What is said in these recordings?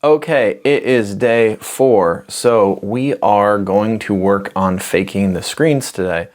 Okay, it is day 4, so we are going to work on faking the screens today.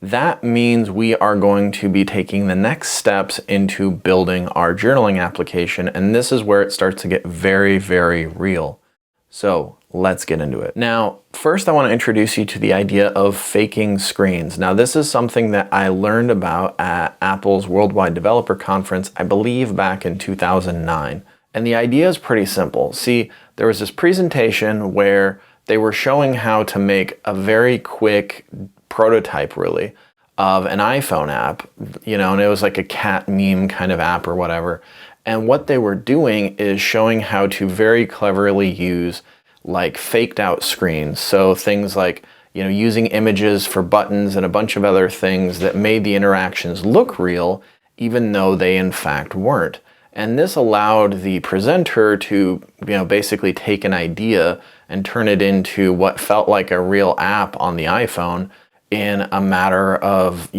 That means we are going to be taking the next steps into building our journaling application, and this is where it starts to get very, very real. So let's get into it. Now, first I want to introduce you to the idea of faking screens. Now, this is something that I learned about at Apple's Worldwide Developer Conference, I believe back in 2009. And the idea is pretty simple. See, there was this presentation where they were showing how to make a very quick prototype, really, of an iPhone app, and it was like a cat meme kind of app or whatever. And what they were doing is showing how to very cleverly use like faked out screens. So things like, using images for buttons and a bunch of other things that made the interactions look real, even though they in fact weren't. And this allowed the presenter to, basically take an idea and turn it into what felt like a real app on the iPhone in a matter of,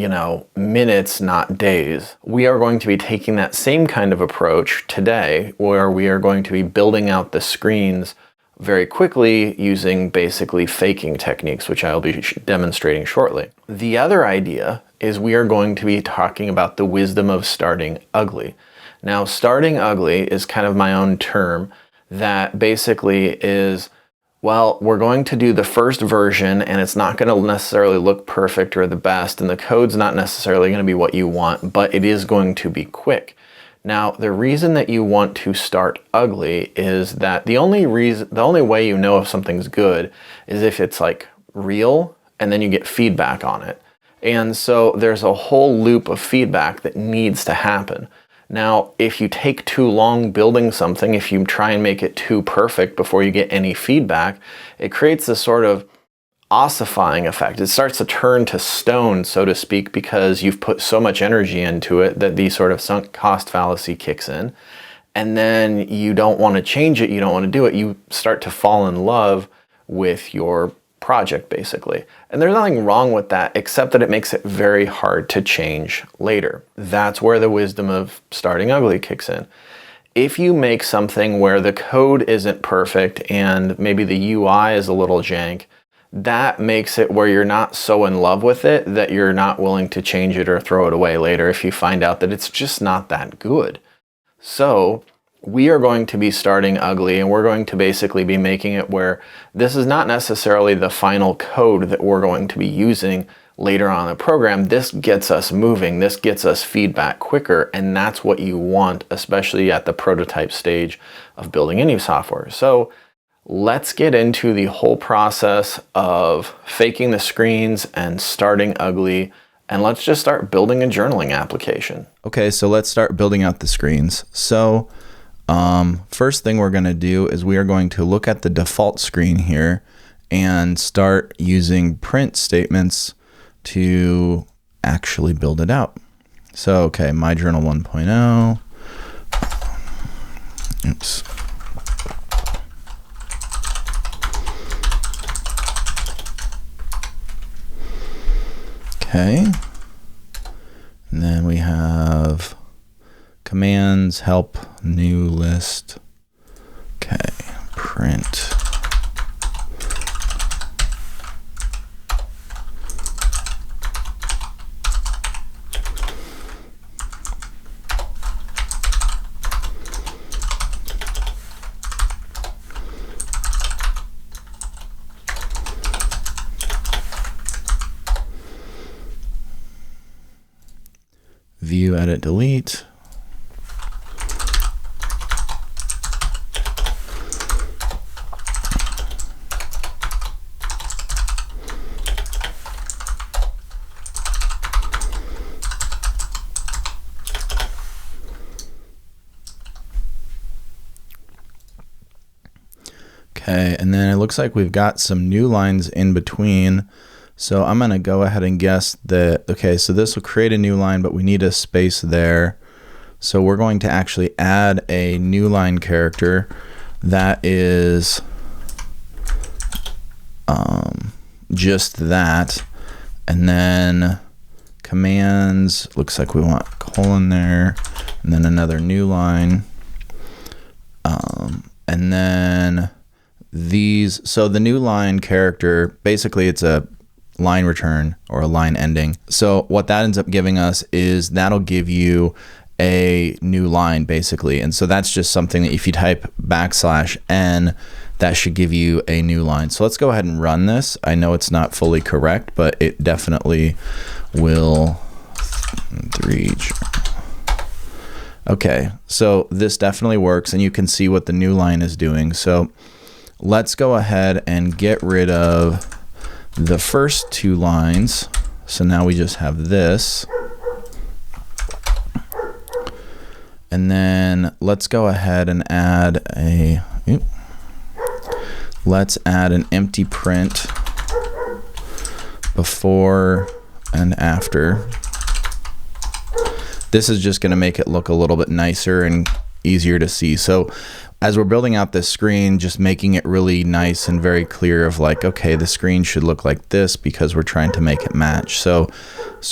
minutes, not days. We are going to be taking that same kind of approach today, where we are going to be building out the screens very quickly using basically faking techniques, which I'll be demonstrating shortly. The other idea is we are going to be talking about the wisdom of starting ugly. Now, starting ugly is kind of my own term that basically is, well, we're going to do the first version and it's not going to necessarily look perfect or the best, and the code's not necessarily going to be what you want, but it is going to be quick. Now, the reason that you want to start ugly is that the only way you know if something's good is if it's like real and then you get feedback on it. And so there's a whole loop of feedback that needs to happen. Now, if you take too long building something, if you try and make it too perfect before you get any feedback, it creates this sort of ossifying effect. It starts to turn to stone, so to speak, because you've put so much energy into it that the sort of sunk cost fallacy kicks in. And then you don't want to change it, you don't want to do it. You start to fall in love with your project, basically. And there's nothing wrong with that, except that it makes it very hard to change later. That's where the wisdom of starting ugly kicks in. If you make something where the code isn't perfect and maybe the UI is a little jank, that makes it where you're not so in love with it that you're not willing to change it or throw it away later if you find out that it's just not that good. So we are going to be starting ugly, and we're going to basically be making it where this is not necessarily the final code that we're going to be using later on in the program. This gets us moving, this gets us feedback quicker, and that's what you want, especially at the prototype stage of building any software. So let's get into the whole process of faking the screens and starting ugly, and let's just start building a journaling application. Okay, so let's start building out the screens. So first thing we're going to do is we are going to look at the default screen here and start using print statements to actually build it out. So, okay, my journal 1.0. Oops. Okay. And then we have commands, help, new list. Okay, print. View, edit, delete. Okay, and then it looks like we've got some new lines in between. So I'm going to go ahead and guess that, okay, so this will create a new line, but we need a space there. So we're going to actually add a new line character that is just that. And then commands, looks like we want colon there, and then another new line. And then these, so the new line character, basically it's a line return or a line ending. So what that ends up giving us is that'll give you a new line basically. And so that's just something that if you type \n, that should give you a new line. So let's go ahead and run this. I know it's not fully correct, but it definitely will. Okay, so this definitely works and you can see what the new line is doing. So let's go ahead and get rid of the first two lines. So now we just have this. And then let's go ahead and add let's add an empty print before and after. This is just going to make it look a little bit nicer and easier to see. So as we're building out this screen, just making it really nice and very clear of like, okay, the screen should look like this because we're trying to make it match. So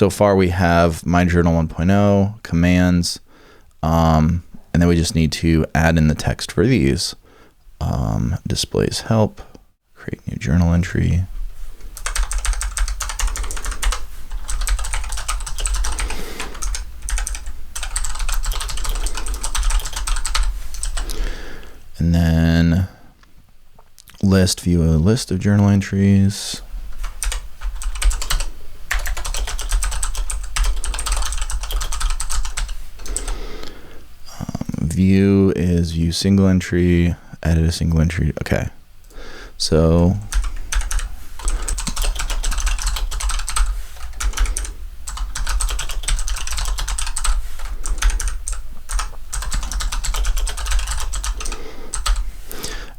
far we have My Journal 1.0, commands, and then we just need to add in the text for these. Displays help, create new journal entry. And then view a list of journal entries. View is view single entry, edit a single entry. Okay. So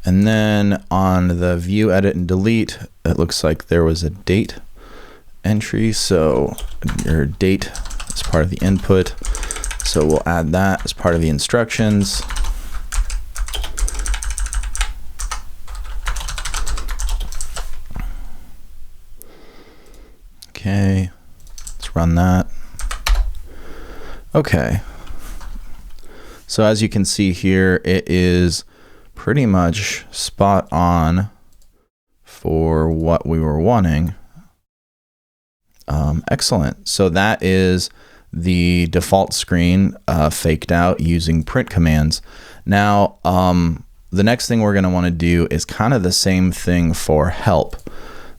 and then on the view, edit, and delete, it looks like there was a date entry. So your date is part of the input. So we'll add that as part of the instructions. Okay, let's run that. Okay. So as you can see here, it is pretty much spot on for what we were wanting. Excellent. So that is the default screen faked out using print commands. Now, the next thing we're going to want to do is kind of the same thing for help.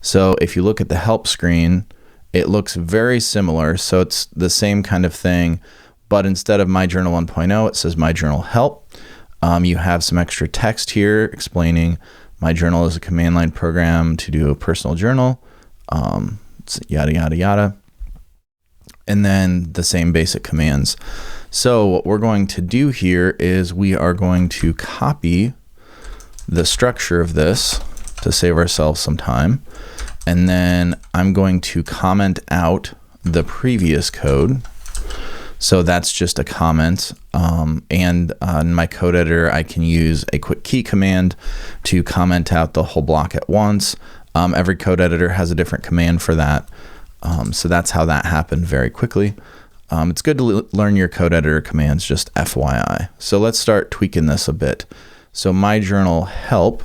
So if you look at the help screen, it looks very similar. So it's the same kind of thing, but instead of My Journal 1.0, it says My Journal Help. You have some extra text here explaining My Journal is a command line program to do a personal journal, yada, yada, yada. And then the same basic commands. So what we're going to do here is we are going to copy the structure of this to save ourselves some time. And then I'm going to comment out the previous code. So that's just a comment. And in my code editor, I can use a quick key command to comment out the whole block at once. Every code editor has a different command for that. So that's how that happened very quickly. It's good to learn your code editor commands, just FYI. So let's start tweaking this a bit. So My Journal Help.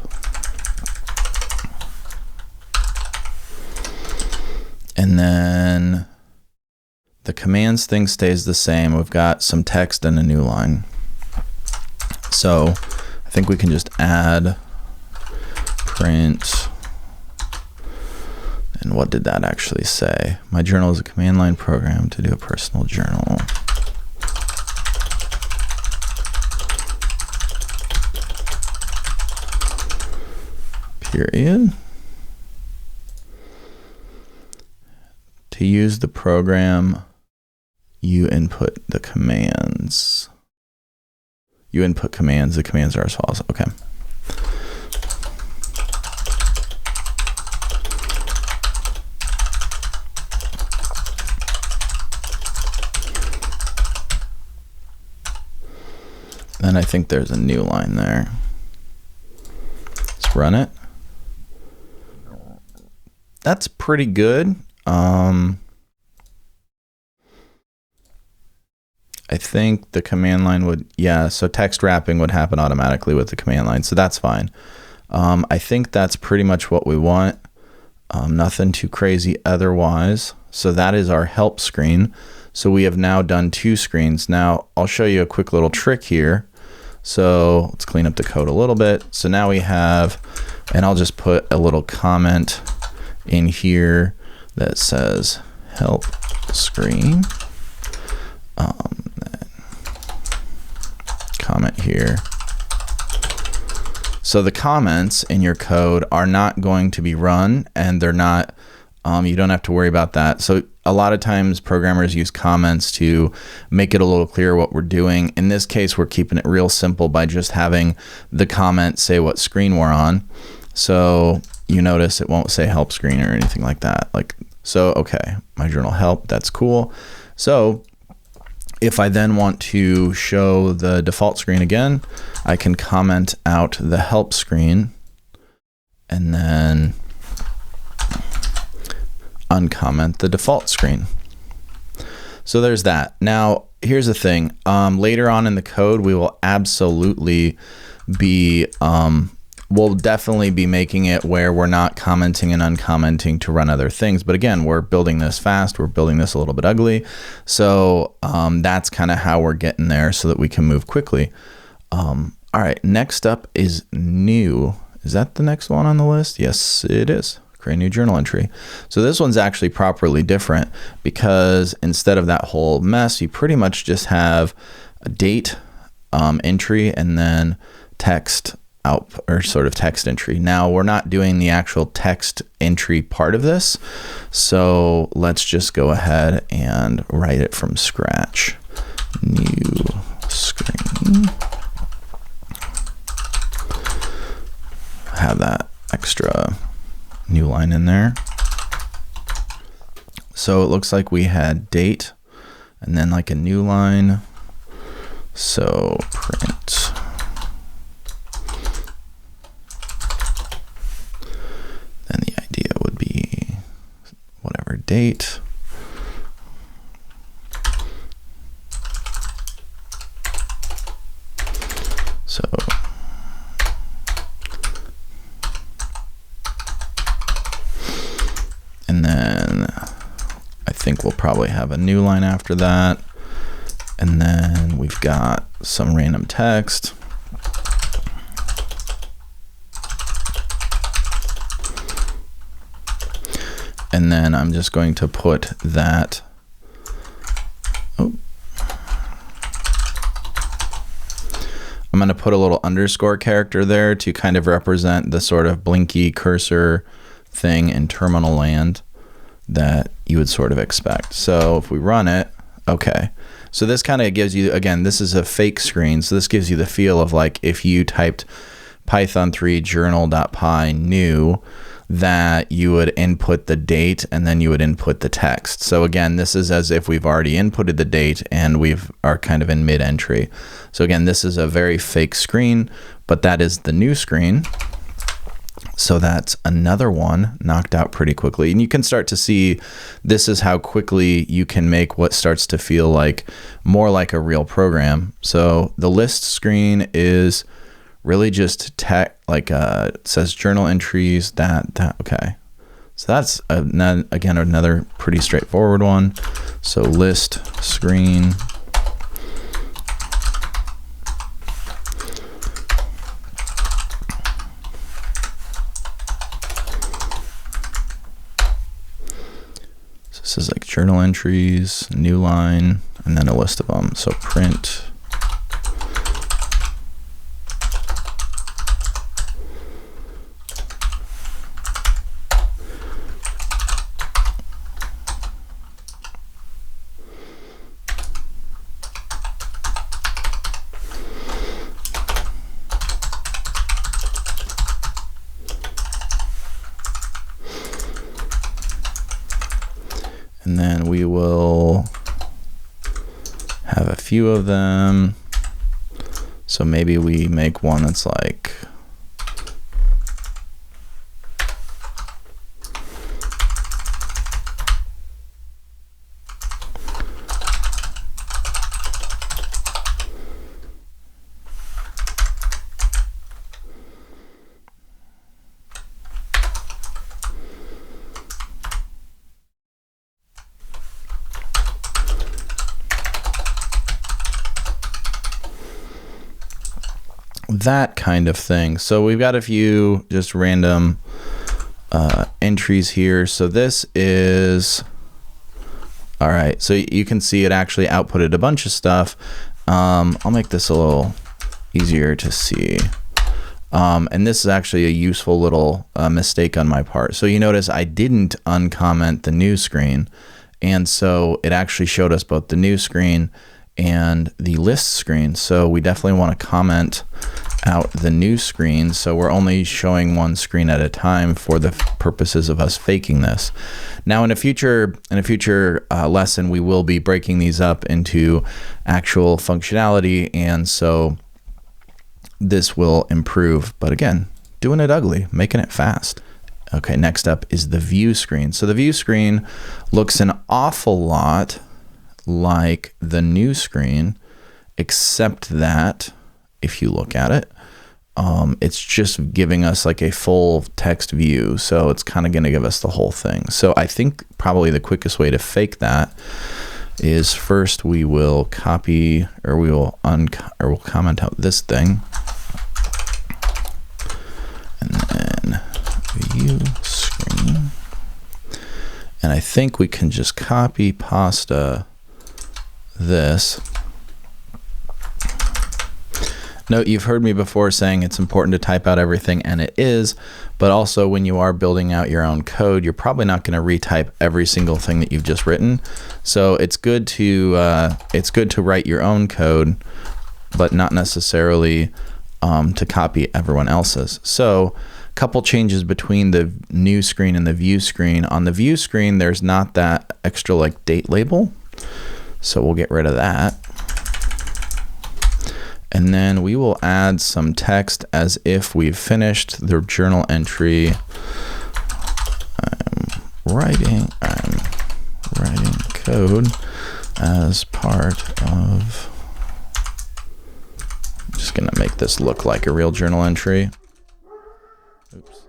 And then the commands thing stays the same. We've got some text and a new line. So I think we can just add print. And what did that actually say? My Journal is a command line program to do a personal journal. Period. To use the program, you input the commands. You input commands, the commands are as follows. Okay. Then I think there's a new line there. Let's run it. That's pretty good. I think the command line would, yeah, so text wrapping would happen automatically with the command line, so that's fine. I think that's pretty much what we want. Nothing too crazy otherwise. So that is our help screen. So we have now done 2 screens. Now I'll show you a quick little trick here. So let's clean up the code a little bit. So now we have, and I'll just put a little comment in here that says help screen. Comment here. So the comments in your code are not going to be run, and they're not, you don't have to worry about that. So a lot of times programmers use comments to make it a little clearer what we're doing. In this case, we're keeping it real simple by just having the comment say what screen we're on. So you notice it won't say help screen or anything like that. So, okay, my journal help, that's cool. So if I then want to show the default screen again, I can comment out the help screen and then uncomment the default screen. So there's that. Now, here's the thing. Later on in the code, we will absolutely be, we'll definitely be making it where we're not commenting and uncommenting to run other things. But again, we're building this fast. We're building this a little bit ugly. So that's kind of how we're getting there so that we can move quickly. All right, next up is new. Is that the next one on the list? Yes, it is. Create new journal entry. So this one's actually properly different because instead of that whole mess, you pretty much just have a date entry and then text out, or sort of text entry. Now we're not doing the actual text entry part of this, so let's just go ahead and write it from scratch. New screen. Have that extra new line in there. So it looks like we had date and then like a new line. So print. Then the idea would be whatever date. So and then I think we'll probably have a new line after that. And then we've got some random text. And then I'm just going to put that. Oh. I'm going to put a little underscore character there to kind of represent the sort of blinky cursor thing in terminal land that you would sort of expect. So if we run it, okay. So this kind of gives you, again, this is a fake screen. So this gives you the feel of like if you typed python3 journal.py new, that you would input the date and then you would input the text. So again, this is as if we've already inputted the date and are kind of in mid-entry. So again, this is a very fake screen, but that is the new screen. So that's another one knocked out pretty quickly. And you can start to see this is how quickly you can make what starts to feel like more like a real program. So the list screen is really just it says journal entries, okay. So that's again another pretty straightforward one. So list screen. So this is like journal entries, new line, and then a list of them. So print. And then we will have a few of them. So maybe we make one that's like, that kind of thing. So we've got a few just random entries here. So this is, all right, so you can see it actually outputted a bunch of stuff. I'll make this a little easier to see. And this is actually a useful little mistake on my part. So you notice I didn't uncomment the new screen. And so it actually showed us both the new screen and the list screen. So we definitely want to comment out the new screen. So we're only showing one screen at a time for the purposes of us faking this. Now in a future lesson, we will be breaking these up into actual functionality. And so this will improve, but again, doing it ugly, making it fast. Okay, next up is the view screen. So the view screen looks an awful lot like the new screen, except that if you look at it, it's just giving us like a full text view. So it's kind of going to give us the whole thing. So I think probably the quickest way to fake that is first we will copy, or we'll comment out this thing, and then view screen, and I think we can just copy pasta this. Note, you've heard me before saying it's important to type out everything, and it is, but also when you are building out your own code, you're probably not going to retype every single thing that you've just written. So it's good to write your own code, but not necessarily to copy everyone else's. So a couple changes between the new screen and the view screen. On the view screen, there's not that extra like date label. So we'll get rid of that. And then we will add some text as if we've finished the journal entry. I'm writing code as part of, I'm just gonna make this look like a real journal entry. Oops.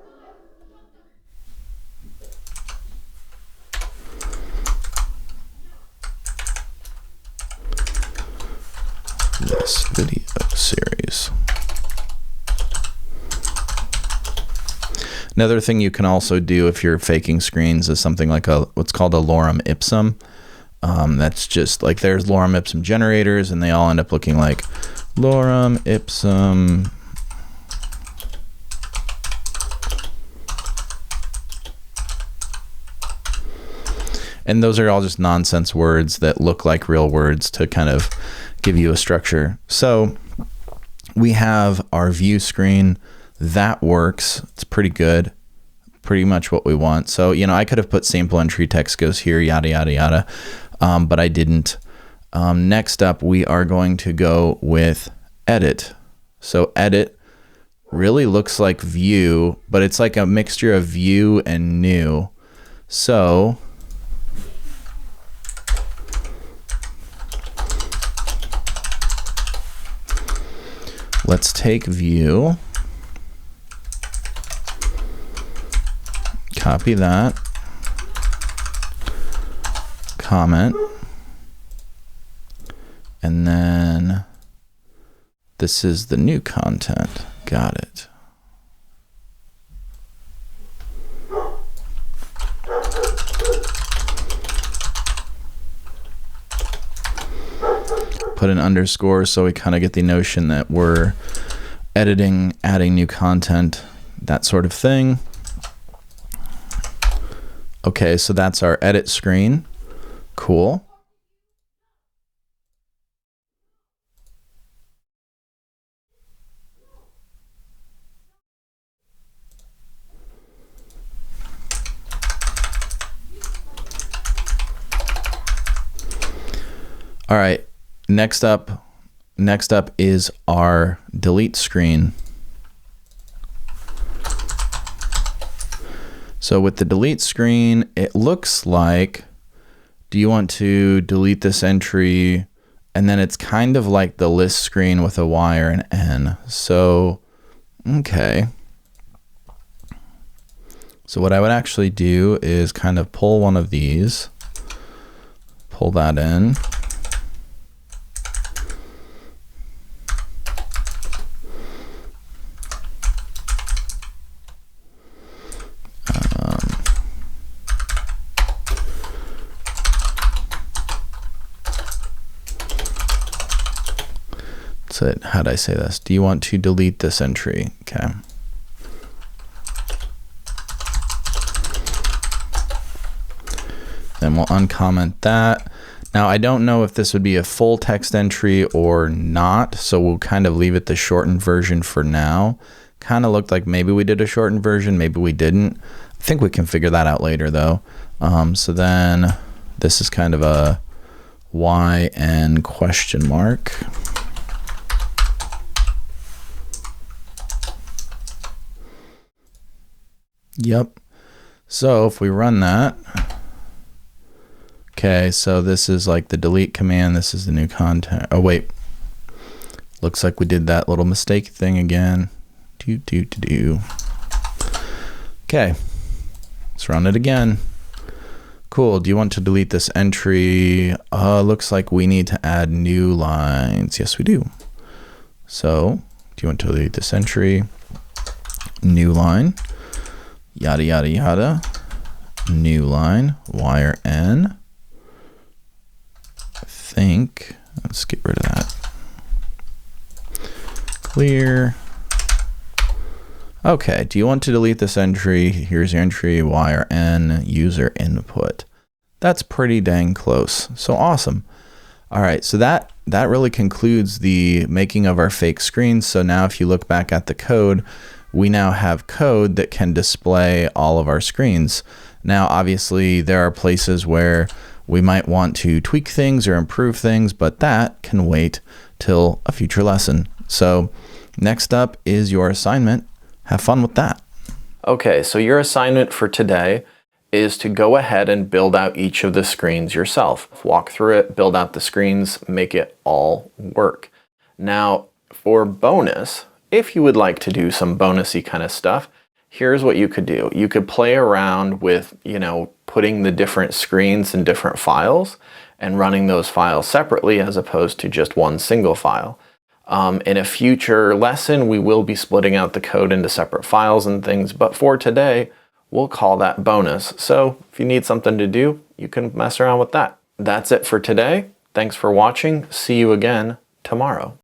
This video series. Another thing you can also do if you're faking screens is something like what's called a lorem ipsum. That's just like, there's lorem ipsum generators, and they all end up looking like lorem ipsum and those are all just nonsense words that look like real words to kind of give you a structure. So we have our view screen. That works. It's pretty good. Pretty much what we want. So, you know, I could have put sample entry text goes here, yada, yada, yada, but I didn't. Next up, we are going to go with edit. So edit really looks like view, but it's like a mixture of view and new. So let's take view, copy that, comment, and then this is the new content. Got it. Put an underscore so we kind of get the notion that we're editing, adding new content, that sort of thing. Okay, so that's our edit screen. Cool. All right. Next up is our delete screen. So with the delete screen, it looks like, do you want to delete this entry? And then it's kind of like the list screen with a Y or an N. So, okay. So what I would actually do is kind of pull one of these, pull that in. how do I say this? Do you want to delete this entry? Okay. Then we'll uncomment that. Now, I don't know if this would be a full text entry or not, so we'll kind of leave it the shortened version for now. Kind of looked like maybe we did a shortened version, maybe we didn't. I think we can figure that out later though. So then this is kind of a YN question mark. Yep. So if we run that, okay, so this is like the delete command. This is the new content. Oh, wait. Looks like we did that little mistake thing again. Okay, let's run it again. Cool. Do you want to delete this entry? Looks like we need to add new lines. Yes, we do. So, do you want to delete this entry? New line. Yada, yada, yada. New line. Wire N. I think. Let's get rid of that. Clear. Okay, do you want to delete this entry? Here's your entry, wire N, user input. That's pretty dang close. So awesome. All right, so that really concludes the making of our fake screens. So now if you look back at the code, we now have code that can display all of our screens. Now, obviously, there are places where we might want to tweak things or improve things, but that can wait till a future lesson. So next up is your assignment. Have fun with that. Okay, so your assignment for today is to go ahead and build out each of the screens yourself. Walk through it, build out the screens, make it all work. Now, for bonus, if you would like to do some bonusy kind of stuff, here's what you could do. You could play around with, putting the different screens in different files and running those files separately as opposed to just one single file. In a future lesson, we will be splitting out the code into separate files and things, but for today, we'll call that bonus. So if you need something to do, you can mess around with that. That's it for today. Thanks for watching. See you again tomorrow.